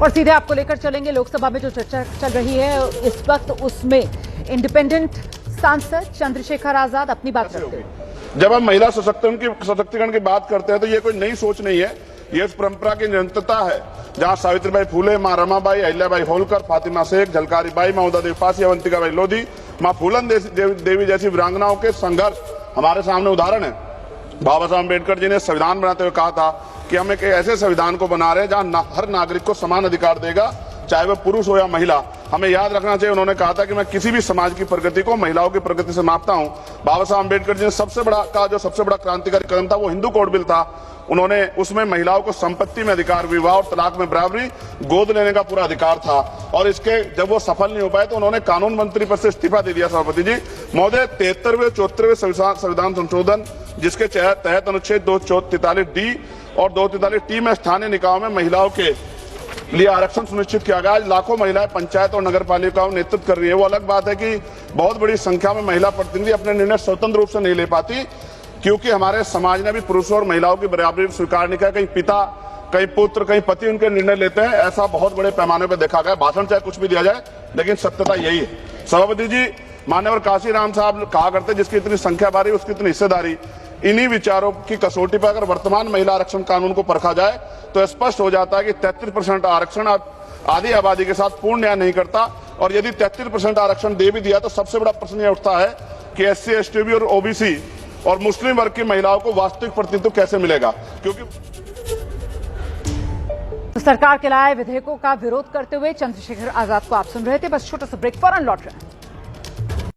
और सीधे आपको लेकर चलेंगे लोकसभा में जो चर्चा चल रही है इस वक्त, उसमें इंडिपेंडेंट सांसद चंद्रशेखर आजाद अपनी बात रखते हैं। जब हम महिला सशक्तिकरण की बात करते हैं तो ये कोई नई सोच नहीं है, ये इस परंपरा की निरंतरता है। जहां सावित्रीबाई फूले, मां रमाबाई, अहिल्याबाई होलकर, फातिमा शेख, झलकारी बाई, ममता देवी फांसी, अवंतिकाबाई लोधी, मां फूलन देवी जैसी वीरांगनाओं के संघर्ष हमारे सामने उदाहरण है। बाबा साहब अम्बेडकर जी ने संविधान बनाते हुए कहा था कि हम एक ऐसे संविधान को बना रहे हैं जहां हर नागरिक को समान अधिकार देगा, चाहे वह पुरुष हो या महिला। हमें याद रखना चाहिए, उन्होंने कहा था कि मैं किसी भी समाज की प्रगति को महिलाओं की प्रगति से मापता हूं। बाबा साहब अम्बेडकर जी ने सबसे बड़ा क्रांतिकारी कदम था वो हिंदू कोड बिल था। उन्होंने उसमें महिलाओं को संपत्ति में अधिकार, विवाह और तलाक में बराबरी, गोद लेने का पूरा अधिकार था। और इसके जब वो सफल नहीं हो पाए तो उन्होंने कानून मंत्री पद से इस्तीफा दे दिया। सभापति जी महोदय, 73वें 74वें संविधान संशोधन जिसके तहत अनुच्छेद 243D और 243T में स्थानीय निकायों में महिलाओं के लिए आरक्षण सुनिश्चित किया गया। आज लाखों महिलाएं पंचायत और नगर पालिकाओं में नेतृत्व कर रही है। वो अलग बात है कि बहुत बड़ी संख्या में महिला प्रतिनिधि अपने निर्णय स्वतंत्र रूप से नहीं ले पाती, क्योंकि हमारे समाज ने भी पुरुषों और महिलाओं की बराबरी स्वीकार नहीं किया। कहीं पिता, कहीं पुत्र, कहीं पति उनके निर्णय लेते हैं। ऐसा बहुत बड़े पैमाने पर देखा गया। भाषण चाहे कुछ भी दिया जाए, लेकिन सत्यता यही है। सभापति जी, मान्यवर काशीराम साहब कहा करते, जिसकी इतनी संख्या बारी उसकी इतनी हिस्सेदारी। इन्हीं विचारों की कसौटी पर अगर वर्तमान महिला आरक्षण कानून को परखा जाए तो स्पष्ट हो जाता है कि 33% आरक्षण आधी आबादी के साथ पूर्ण न्याय नहीं करता। और यदि 33% आरक्षण दे भी दिया तो सबसे बड़ा प्रश्न यह उठता है कि SC, ST और OBC और मुस्लिम वर्ग की महिलाओं को वास्तविक प्रतिनिधित्व कैसे मिलेगा, क्योंकि तो सरकार के लाए विधेयकों का विरोध करते हुए चंद्रशेखर आजाद को आप सुन रहे थे। बस छोटा सा ब्रेक, फौरन लौट रहे हैं।